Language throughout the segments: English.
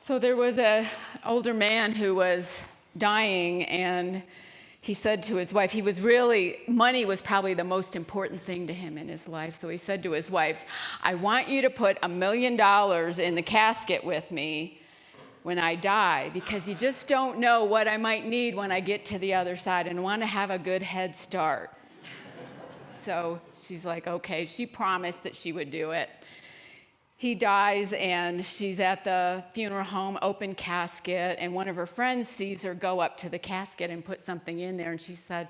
So there was an older man who was dying, and he said to his wife, money was probably the most important thing to him in his life. So he said to his wife, I want you to put $1 million in the casket with me when I die, because you just don't know what I might need when I get to the other side, and want to have a good head start. So she's like, okay. She promised that she would do it. He dies, and she's at the funeral home, open casket, and one of her friends sees her go up to the casket and put something in there, and she said,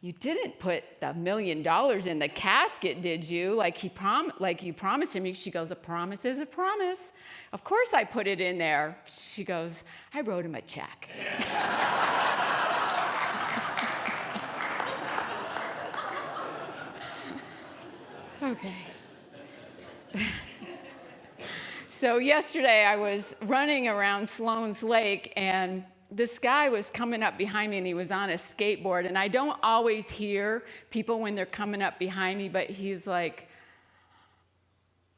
you didn't put the $1 million in the casket, did you? Like you promised him. She goes, a promise is a promise. Of course I put it in there. She goes, I wrote him a check. Okay. So yesterday I was running around Sloan's Lake, and this guy was coming up behind me, and he was on a skateboard. And I don't always hear people when they're coming up behind me, but he's like,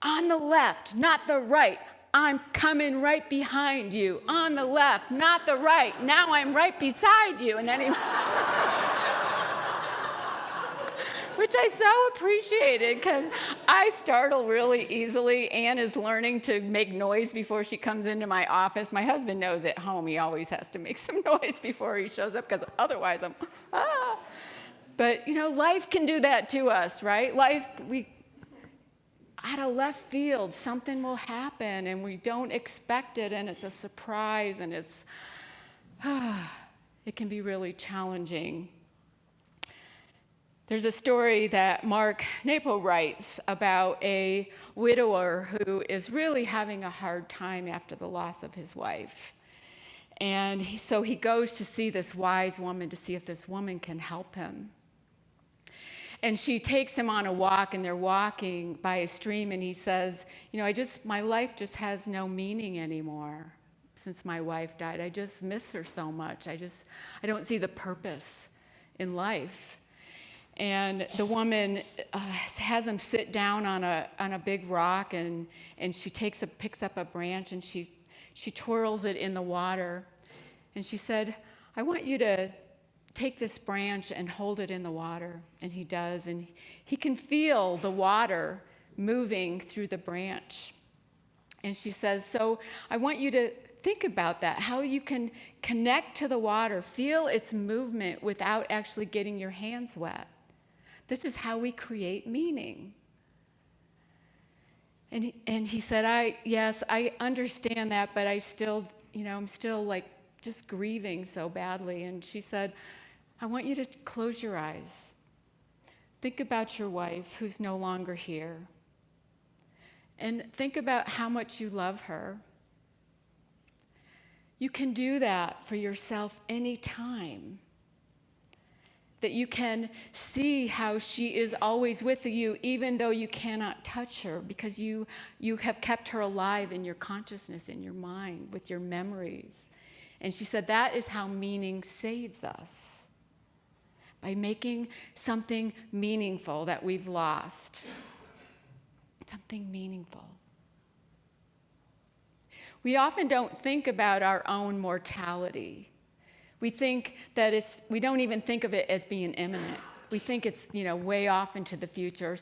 on the left, not the right. I'm coming right behind you. On the left, not the right. Now I'm right beside you. And then he... which I so appreciated, because I startle really easily. Anne is learning to make noise before she comes into my office. My husband knows at home he always has to make some noise before he shows up, because otherwise I'm, ah. But, life can do that to us, right? Out of left field, something will happen, and we don't expect it, and it's a surprise, and it can be really challenging. There's a story that Mark Napo writes about a widower who is really having a hard time after the loss of his wife. And so he goes to see this wise woman to see if this woman can help him. And she takes him on a walk, and they're walking by a stream, and he says, my life just has no meaning anymore since my wife died. I just miss her so much. I don't see the purpose in life. And the woman has him sit down on a big rock, and she picks up a branch, and she twirls it in the water. And she said, I want you to take this branch and hold it in the water. And he does, and he can feel the water moving through the branch. And she says, so I want you to think about that, how you can connect to the water, feel its movement without actually getting your hands wet. This is how we create meaning. And he said, yes, I understand that, but I still, I'm still like just grieving so badly. And she said, I want you to close your eyes. Think about your wife who's no longer here. And think about how much you love her. You can do that for yourself anytime. That you can see how she is always with you, even though you cannot touch her, because you have kept her alive in your consciousness, in your mind, with your memories. And she said that is how meaning saves us, by making something meaningful that we've lost. Something meaningful. We often don't think about our own mortality. We think that we don't even think of it as being imminent. We think it's, way off into the future.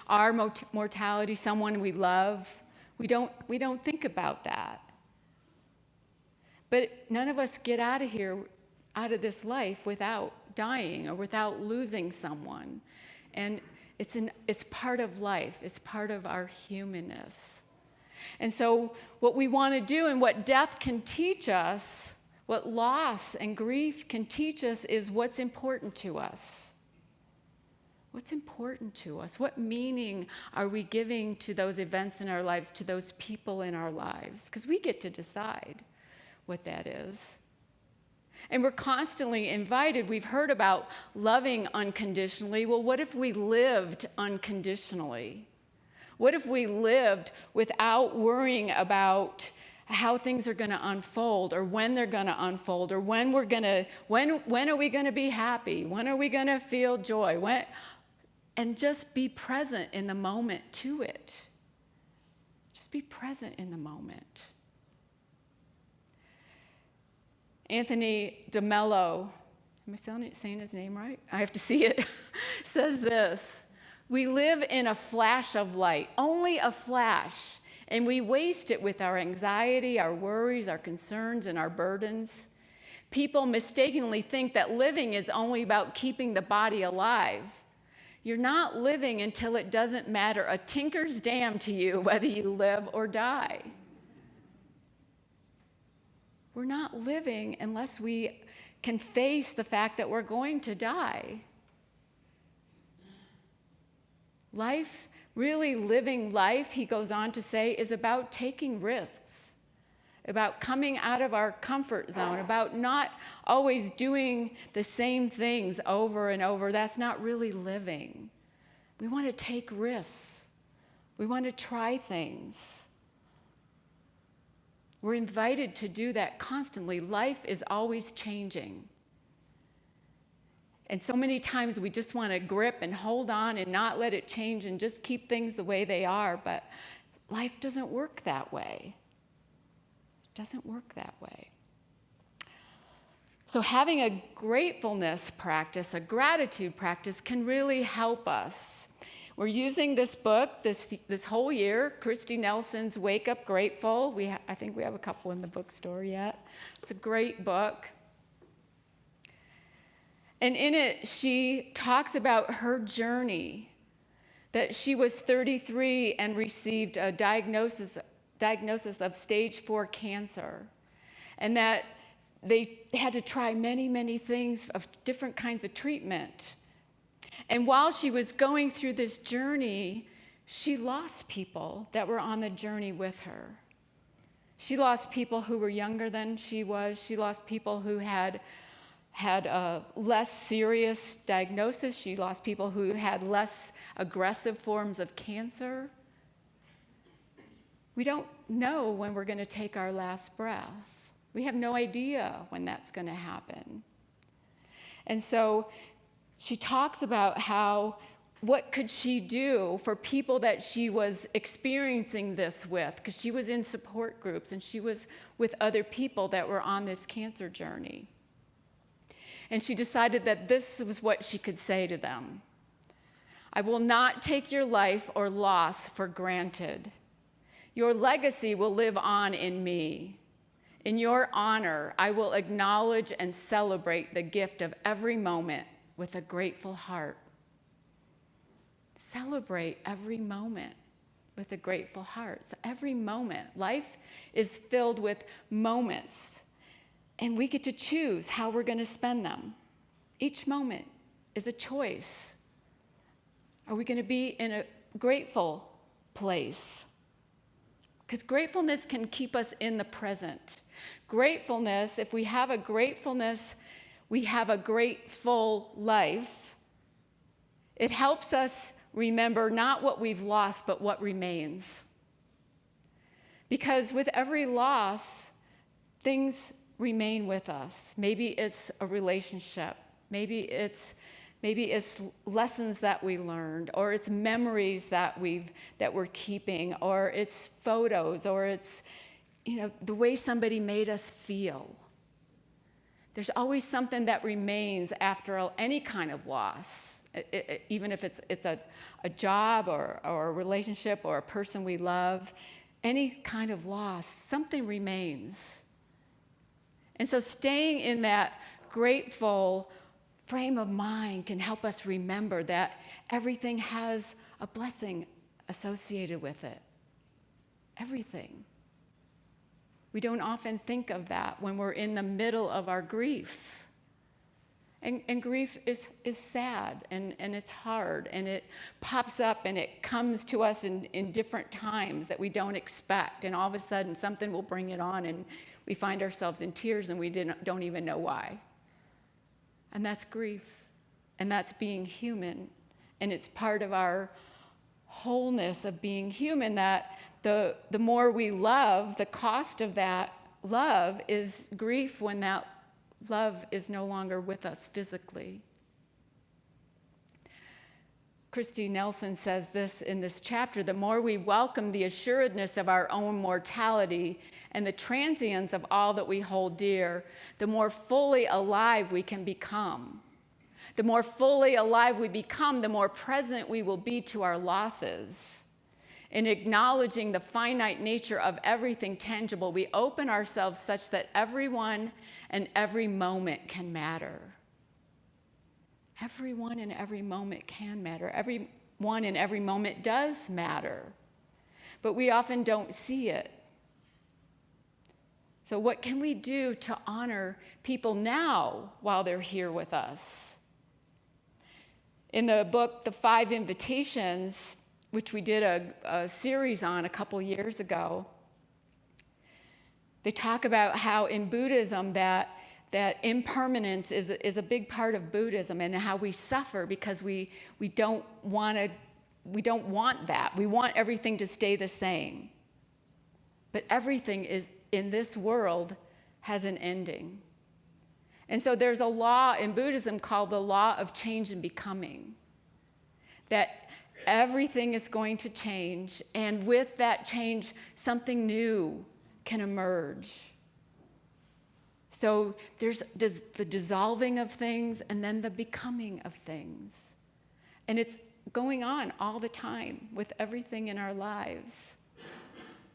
Our mortality, someone we love, we don't think about that. But none of us get out of this life without dying or without losing someone. And it's part of life. It's part of our humanness. And so what we want to do, and what death can teach us, what loss and grief can teach us, is what's important to us. What's important to us? What meaning are we giving to those events in our lives, to those people in our lives? Because we get to decide what that is. And we're constantly invited. We've heard about loving unconditionally. Well, what if we lived unconditionally? What if we lived without worrying about how things are going to unfold, or when they're going to unfold, or when are we going to be happy? When are we going to feel joy? And just be present in the moment to it. Just be present in the moment. Anthony DeMello, am I saying his name right? I have to see it, says this: "We live in a flash of light, only a flash, and we waste it with our anxiety, our worries, our concerns, and our burdens. People mistakenly think that living is only about keeping the body alive. You're not living until it doesn't matter a tinker's damn to you whether you live or die." We're not living unless we can face the fact that we're going to die. Life, really living life, he goes on to say, is about taking risks, about coming out of our comfort zone, about not always doing the same things over and over. That's not really living. We want to take risks. We want to try things. We're invited to do that constantly. Life is always changing. And so many times we just want to grip and hold on and not let it change and just keep things the way they are. But life doesn't work that way. It doesn't work that way. So having a gratefulness practice, a gratitude practice, can really help us. We're using this book this whole year, Christy Nelson's Wake Up Grateful. I think we have a couple in the bookstore yet. It's a great book. And in it, she talks about her journey, that she was 33 and received a diagnosis of stage 4 cancer, and that they had to try many, many things of different kinds of treatment. And while she was going through this journey, she lost people that were on the journey with her. She lost people who were younger than she was. She lost people who had a less serious diagnosis. She lost people who had less aggressive forms of cancer. We don't know when we're going to take our last breath. We have no idea when that's going to happen. And so she talks about what could she do for people that she was experiencing this with, because she was in support groups and she was with other people that were on this cancer journey. And she decided that this was what she could say to them: "I will not take your life or loss for granted. Your legacy will live on in me. In your honor, I will acknowledge and celebrate the gift of every moment with a grateful heart." Celebrate every moment with a grateful heart. So every moment. Life is filled with moments, and we get to choose how we're going to spend them. Each moment is a choice. Are we going to be in a grateful place? Because gratefulness can keep us in the present. Gratefulness, if we have a gratefulness, we have a grateful life. It helps us remember not what we've lost, but what remains. Because with every loss, things remain with us. Maybe it's a relationship. Maybe it's lessons that we learned, or it's memories that we're keeping, or it's photos, or it's the way somebody made us feel. There's always something that remains after any kind of loss, even if it's a job or a relationship or a person we love. Any kind of loss, something remains. And so staying in that grateful frame of mind can help us remember that everything has a blessing associated with it. Everything. We don't often think of that when we're in the middle of our grief. And grief is sad, and it's hard, and it pops up, and it comes to us in different times that we don't expect, and all of a sudden something will bring it on, and we find ourselves in tears, and we don't even know why. And that's grief, and that's being human, and it's part of our wholeness of being human, that the more we love, the cost of that love is grief when that love is no longer with us physically. Christy Nelson says this in this chapter: the more we welcome the assuredness of our own mortality and the transience of all that we hold dear, the more fully alive we can become. The more fully alive we become, the more present we will be to our losses. In acknowledging the finite nature of everything tangible, we open ourselves such that everyone and every moment can matter. Everyone and every moment can matter. Everyone and every moment does matter. But we often don't see it. So what can we do to honor people now while they're here with us? In the book, The 5 Invitations, which we did a series on a couple years ago, they talk about how in Buddhism that impermanence is a big part of Buddhism, and how we suffer because we don't want that. We want everything to stay the same. But everything is in this world has an ending. And so there's a law in Buddhism called the law of change and becoming, that everything is going to change, and with that change, something new can emerge. So there's the dissolving of things and then the becoming of things. And it's going on all the time with everything in our lives.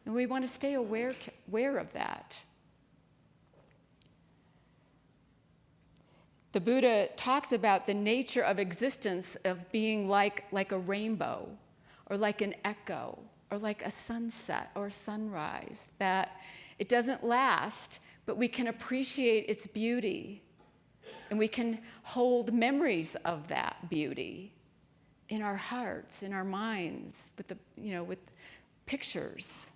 And we want to stay aware of that. The Buddha talks about the nature of existence of being like a rainbow, or like an echo, or like a sunset or a sunrise, that it doesn't last, but we can appreciate its beauty, and we can hold memories of that beauty in our hearts, in our minds, with pictures.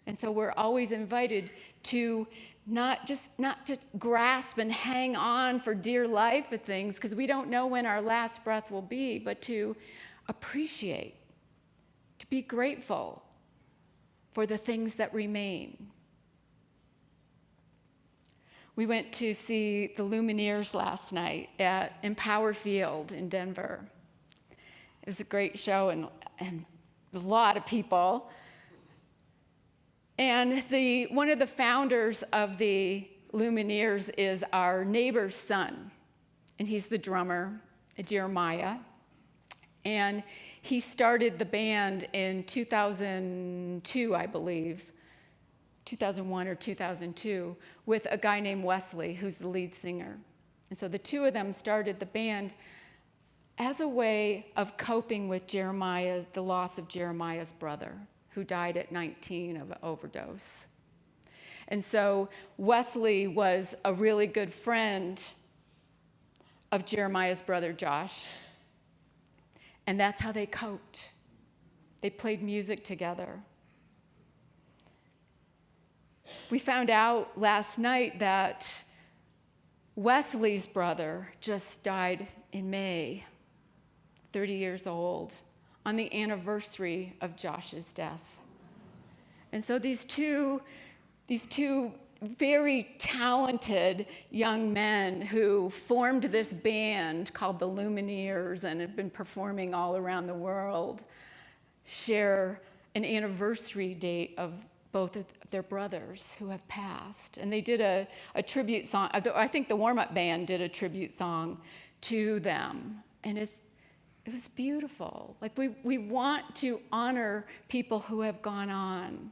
And so we're always invited to not just grasp and hang on for dear life of things, because we don't know when our last breath will be, but to appreciate, to be grateful for the things that remain. We went to see the Lumineers last night at Empower Field in Denver. It was a great show and a lot of people. And one of the founders of the Lumineers is our neighbor's son, and he's the drummer, Jeremiah. And he started the band in 2002, I believe, 2001 or 2002, with a guy named Wesley, who's the lead singer. And so the two of them started the band as a way of coping with the loss of Jeremiah's brother, who died at 19 of an overdose. And so Wesley was a really good friend of Jeremiah's brother, Josh. And that's how they coped. They played music together. We found out last night that Wesley's brother just died in May, 30 years old, on the anniversary of Josh's death. And so these two very talented young men who formed this band called the Lumineers and have been performing all around the world share an anniversary date of both of their brothers who have passed. And they did a tribute song. I think the warm-up band did a tribute song to them. And it was beautiful. Like we want to honor people who have gone on.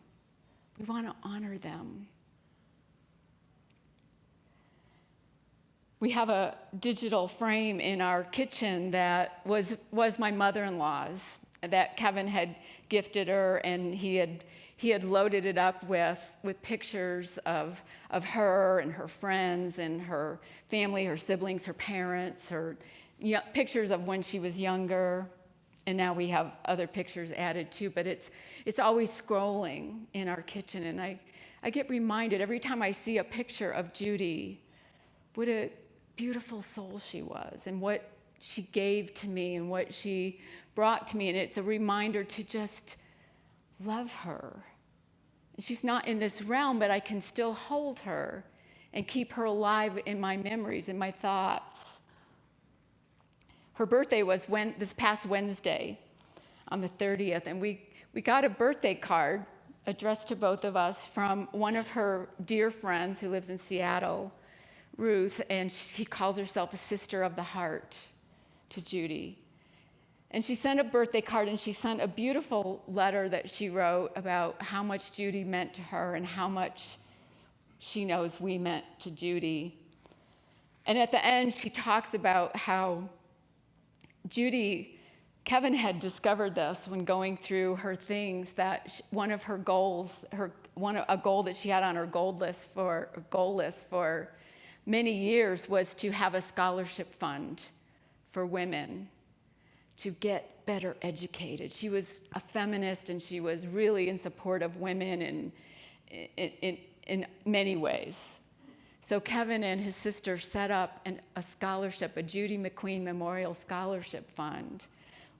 We want to honor them. We have a digital frame in our kitchen that was my mother-in-law's, that Kevin had gifted her, and he had loaded it up with pictures of her and her friends and her family, her siblings, her parents, pictures of when she was younger. And now we have other pictures added too, but it's always scrolling in our kitchen. And I get reminded every time I see a picture of Judy, what a beautiful soul she was, and what she gave to me and what she brought to me. And it's a reminder to just love her. She's not in this realm, but I can still hold her and keep her alive in my memories, in my thoughts. Her birthday was this past Wednesday on the 30th, and we got a birthday card addressed to both of us from one of her dear friends who lives in Seattle, Ruth, and she calls herself a sister of the heart to Judy. And she sent a birthday card, and she sent a beautiful letter that she wrote about how much Judy meant to her and how much she knows we meant to Judy. And at the end, she talks about how Kevin had discovered this when going through her things, that one of her goals, a goal that she had on her goal list for many years was to have a scholarship fund for women to get better educated. She was a feminist, and she was really in support of women in many ways. So Kevin and his sister set up a scholarship, a Judy McQueen Memorial Scholarship Fund,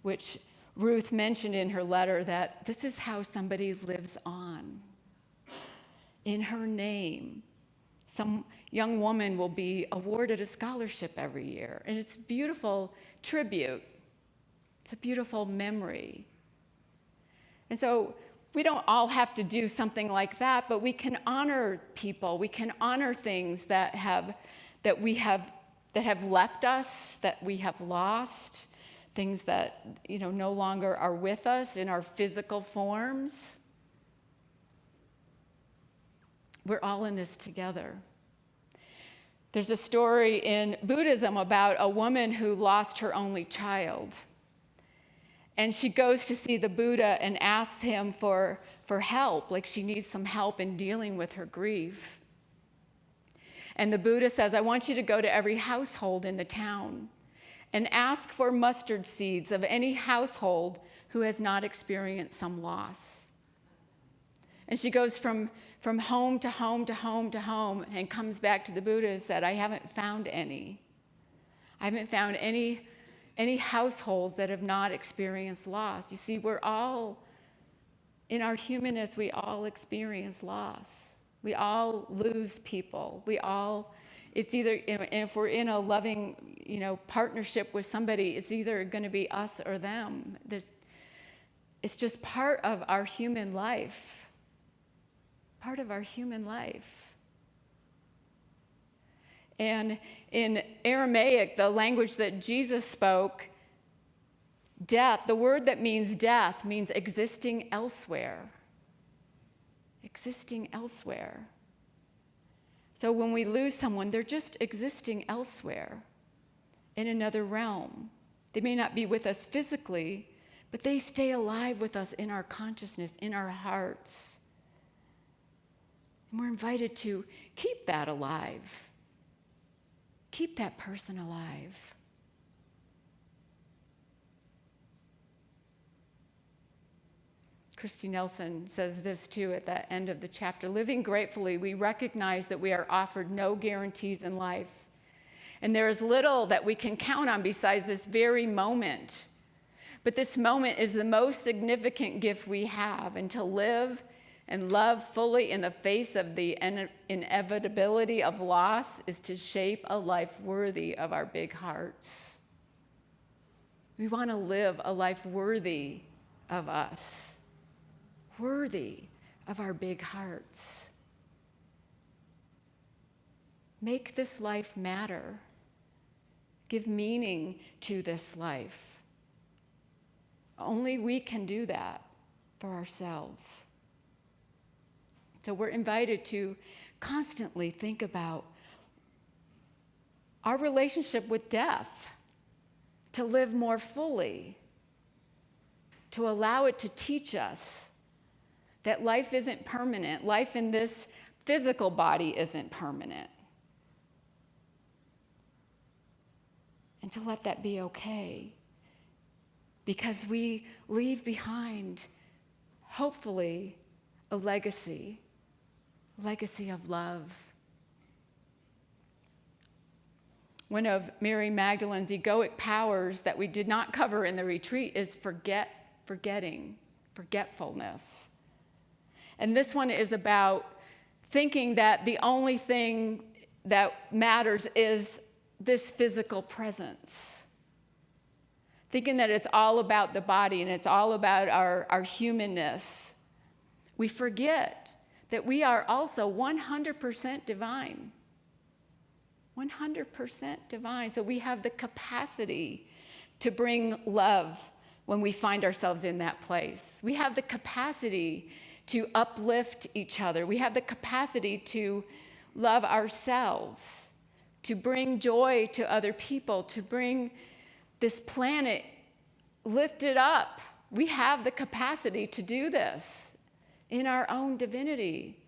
which Ruth mentioned in her letter that this is how somebody lives on. In her name, some young woman will be awarded a scholarship every year. And it's a beautiful tribute. It's a beautiful memory. And so we don't all have to do something like that, but we can honor people. We can honor things that have left us, that we have lost, things that no longer are with us in our physical forms. We're all in this together. There's a story in Buddhism about a woman who lost her only child. And she goes to see the Buddha and asks him for help, like she needs some help in dealing with her grief. And the Buddha says, I want you to go to every household in the town and ask for mustard seeds of any household who has not experienced some loss. And she goes from home to home to home to home and comes back to the Buddha and said, I haven't found any. I haven't found any households that have not experienced loss. You see, we're all, in our humanness, we all experience loss. We all lose people. It's either, if we're in a loving, partnership with somebody, it's either going to be us or them. It's just part of our human life. Part of our human life. And in Aramaic, the language that Jesus spoke, death, the word that means death means existing elsewhere. Existing elsewhere. So when we lose someone, they're just existing elsewhere in another realm. They may not be with us physically, but they stay alive with us in our consciousness, in our hearts. And we're invited to keep that alive. Keep that person alive. Christy Nelson says this too at the end of the chapter. Living gratefully, we recognize that we are offered no guarantees in life. And there is little that we can count on besides this very moment. But this moment is the most significant gift we have, and to live and love fully in the face of the inevitability of loss is to shape a life worthy of our big hearts. We want to live a life worthy of us, worthy of our big hearts. Make this life matter. Give meaning to this life. Only we can do that for ourselves. So we're invited to constantly think about our relationship with death, to live more fully, to allow it to teach us that life isn't permanent. Life in this physical body isn't permanent. And to let that be okay. Because we leave behind, hopefully, a legacy of love. One of Mary Magdalene's egoic powers that we did not cover in the retreat is forgetfulness. And this one is about thinking that the only thing that matters is this physical presence. thinking that it's all about the body and it's all about our humanness, we forget that we are also 100% divine. 100% divine. So we have the capacity to bring love when we find ourselves in that place. We have the capacity to uplift each other. We have the capacity to love ourselves, to bring joy to other people, to bring this planet lifted up. We have the capacity to do this in our own divinity.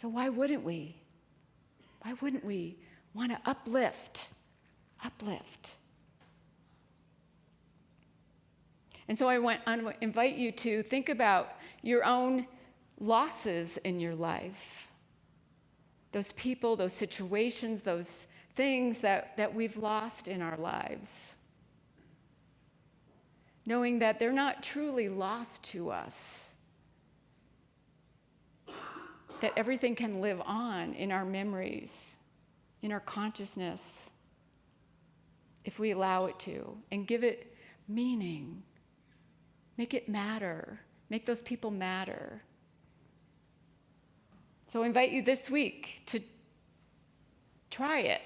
So why wouldn't we? Why wouldn't we want to uplift? Uplift. And so I invite you to think about your own losses in your life. Those people, those situations, those things that we've lost in our lives. Knowing that they're not truly lost to us. That everything can live on in our memories, in our consciousness, if we allow it to, and give it meaning. Make it matter. Make those people matter. So I invite you this week to try it.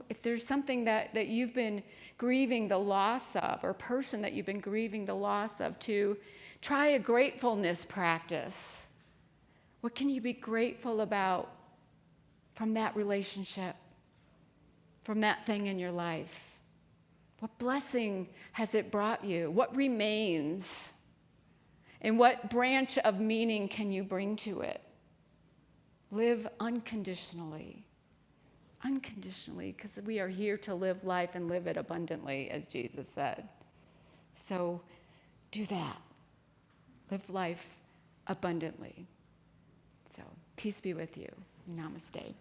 If there's something that you've been grieving the loss of, or person that you've been grieving the loss of, to try a gratefulness practice. What can you be grateful about from that relationship, from that thing in your life? What blessing has it brought you? What remains? And what branch of meaning can you bring to it? Live unconditionally. Unconditionally, because we are here to live life and live it abundantly, as Jesus said. So do that. Live life abundantly. So peace be with you. Namaste.